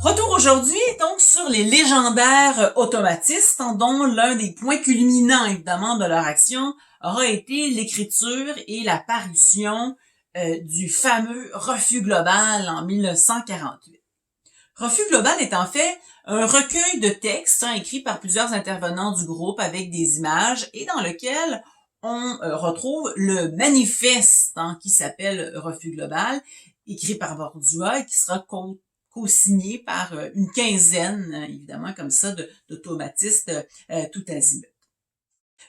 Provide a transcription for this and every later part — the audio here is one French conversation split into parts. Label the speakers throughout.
Speaker 1: Retour aujourd'hui donc sur les légendaires automatistes, dont l'un des points culminants évidemment de leur action aura été l'écriture et la parution du fameux Refus global en 1948. Refus global est en fait un recueil de textes écrits par plusieurs intervenants du groupe avec des images et dans lequel on retrouve le manifeste qui s'appelle Refus global, écrit par Bordua et qui sera co-signé par une quinzaine, évidemment, comme ça, d'automatistes tout azimut.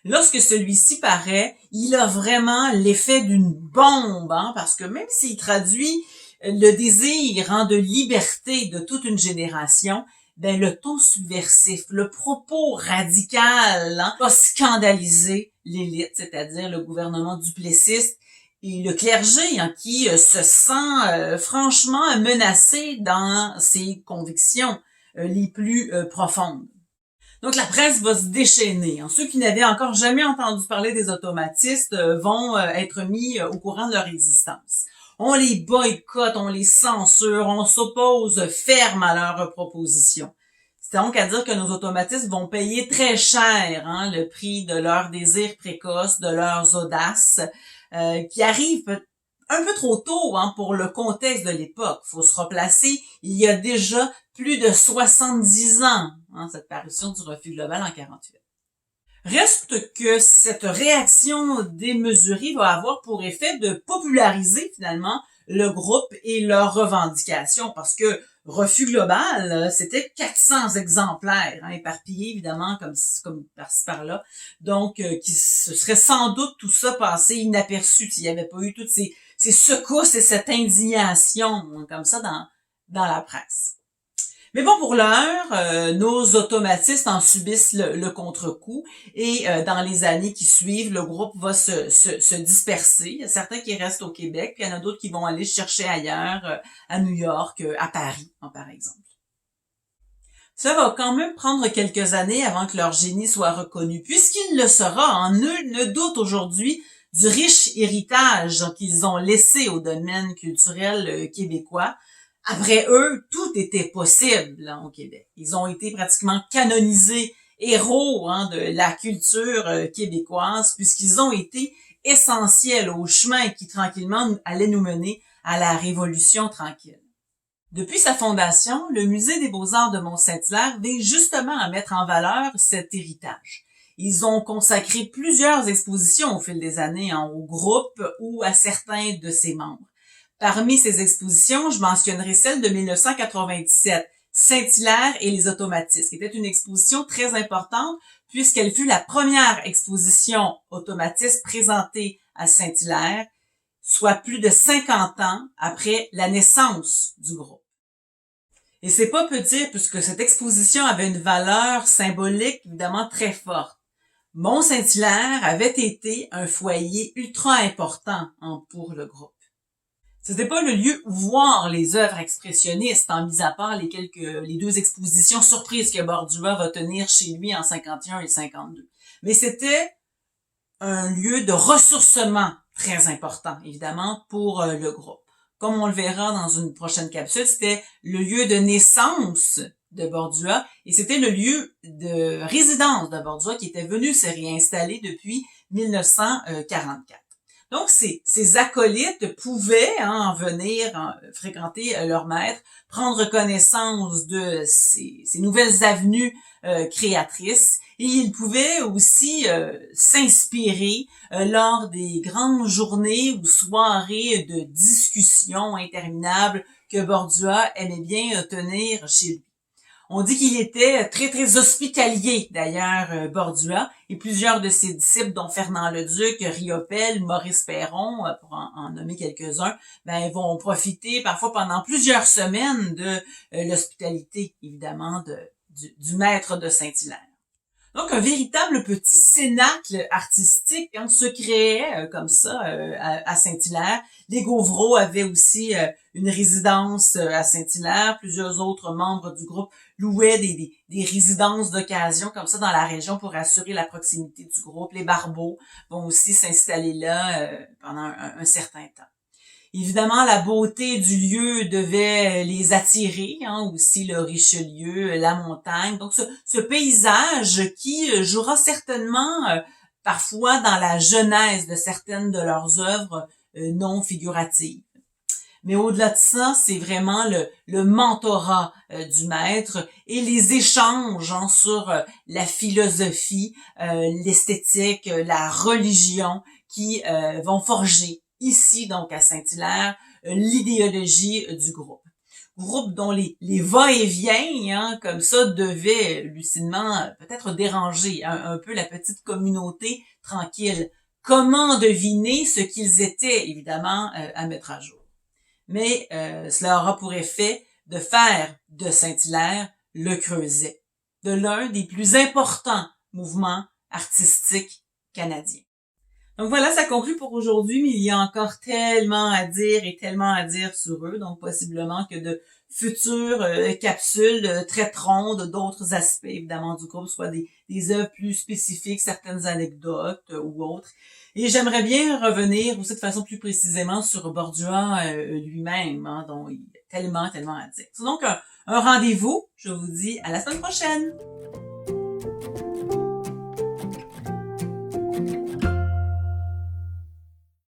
Speaker 1: Lorsque celui-ci paraît, il a vraiment l'effet d'une bombe, parce que même s'il traduit le désir de liberté de toute une génération, le ton subversif, le propos radical va scandaliser l'élite, c'est-à-dire le gouvernement duplessiste et le clergé qui se sent franchement menacé dans ses convictions les plus profondes. Donc la presse va se déchaîner. Ceux qui n'avaient encore jamais entendu parler des automatistes vont être mis au courant de leur existence. On les boycotte, on les censure, on s'oppose ferme à leurs propositions. C'est donc à dire que nos automatistes vont payer très cher le prix de leurs désirs précoces, de leurs audaces, qui arrivent un peu trop tôt pour le contexte de l'époque. Il faut se replacer, il y a déjà plus de 70 ans, cette parution du Refus global en 48. Reste que cette réaction démesurée va avoir pour effet de populariser finalement le groupe et leurs revendications, parce que Refus global, c'était 400 exemplaires, éparpillés évidemment comme par-ci par-là, donc qui se serait sans doute tout ça passé inaperçu s'il n'y avait pas eu toutes ces secousses et cette indignation comme ça dans la presse. Mais bon, pour l'heure, nos automatistes en subissent le contre-coup et dans les années qui suivent, le groupe va se disperser. Il y a certains qui restent au Québec, puis il y en a d'autres qui vont aller chercher ailleurs, à New York, à Paris, par exemple. Ça va quand même prendre quelques années avant que leur génie soit reconnu, puisqu'il le sera, nul ne doute aujourd'hui du riche héritage qu'ils ont laissé au domaine culturel québécois. Après eux, tout était possible au Québec. Ils ont été pratiquement canonisés héros de la culture québécoise, puisqu'ils ont été essentiels au chemin qui tranquillement allait nous mener à la Révolution tranquille. Depuis sa fondation, le Musée des Beaux-Arts de Mont-Saint-Hilaire vise justement à mettre en valeur cet héritage. Ils ont consacré plusieurs expositions au fil des années au groupe ou à certains de ses membres. Parmi ces expositions, je mentionnerai celle de 1997, Saint-Hilaire et les automatistes, qui était une exposition très importante puisqu'elle fut la première exposition automatiste présentée à Saint-Hilaire, soit plus de 50 ans après la naissance du groupe. Et c'est pas peu dire puisque cette exposition avait une valeur symbolique évidemment très forte. Mont-Saint-Hilaire avait été un foyer ultra important pour le groupe. C'était pas le lieu où voir les œuvres expressionnistes, mis à part les deux expositions surprises que Bordua va tenir chez lui en 51 et 52. Mais c'était un lieu de ressourcement très important, évidemment, pour le groupe. Comme on le verra dans une prochaine capsule, c'était le lieu de naissance de Bordua et c'était le lieu de résidence de Bordua qui était venu se réinstaller depuis 1944. Donc, ces acolytes pouvaient venir fréquenter leur maître, prendre connaissance de ces nouvelles avenues créatrices et ils pouvaient aussi s'inspirer lors des grandes journées ou soirées de discussions interminables que Bordua aimait bien tenir chez lui. On dit qu'il était très, très hospitalier, d'ailleurs, Bordua, et plusieurs de ses disciples, dont Fernand Leduc, Riopelle, Maurice Perron, pour en nommer quelques-uns, vont profiter parfois pendant plusieurs semaines de l'hospitalité, évidemment, du maître de Saint-Hilaire. Donc, un véritable petit cénacle artistique se créait comme ça à Saint-Hilaire. Les Gauvreau avaient aussi une résidence à Saint-Hilaire. Plusieurs autres membres du groupe louaient des résidences d'occasion comme ça dans la région pour assurer la proximité du groupe. Les Barbeaux vont aussi s'installer là pendant un certain temps. Évidemment, la beauté du lieu devait les attirer, aussi le Richelieu, la montagne. Donc, ce paysage qui jouera certainement parfois dans la genèse de certaines de leurs œuvres non figuratives. Mais au-delà de ça, c'est vraiment le mentorat du maître et les échanges sur la philosophie, l'esthétique, la religion qui vont forger ici, donc à Saint-Hilaire, l'idéologie du groupe. Groupe dont les va-et-vient, comme ça, devaient lucidement peut-être déranger un peu la petite communauté tranquille. Comment deviner ce qu'ils étaient, évidemment, à mettre à jour? Mais cela aura pour effet de faire de Saint-Hilaire le Creuset, de l'un des plus importants mouvements artistiques canadiens. Donc voilà, ça conclut pour aujourd'hui, mais il y a encore tellement à dire et tellement à dire sur eux, donc possiblement que de futures capsules traiteront d'autres aspects, évidemment, du groupe, soit des œuvres plus spécifiques, certaines anecdotes ou autres. Et j'aimerais bien revenir aussi de façon plus précisément sur Bordua lui-même, dont il y a tellement à dire. C'est donc un rendez-vous, je vous dis à la semaine prochaine!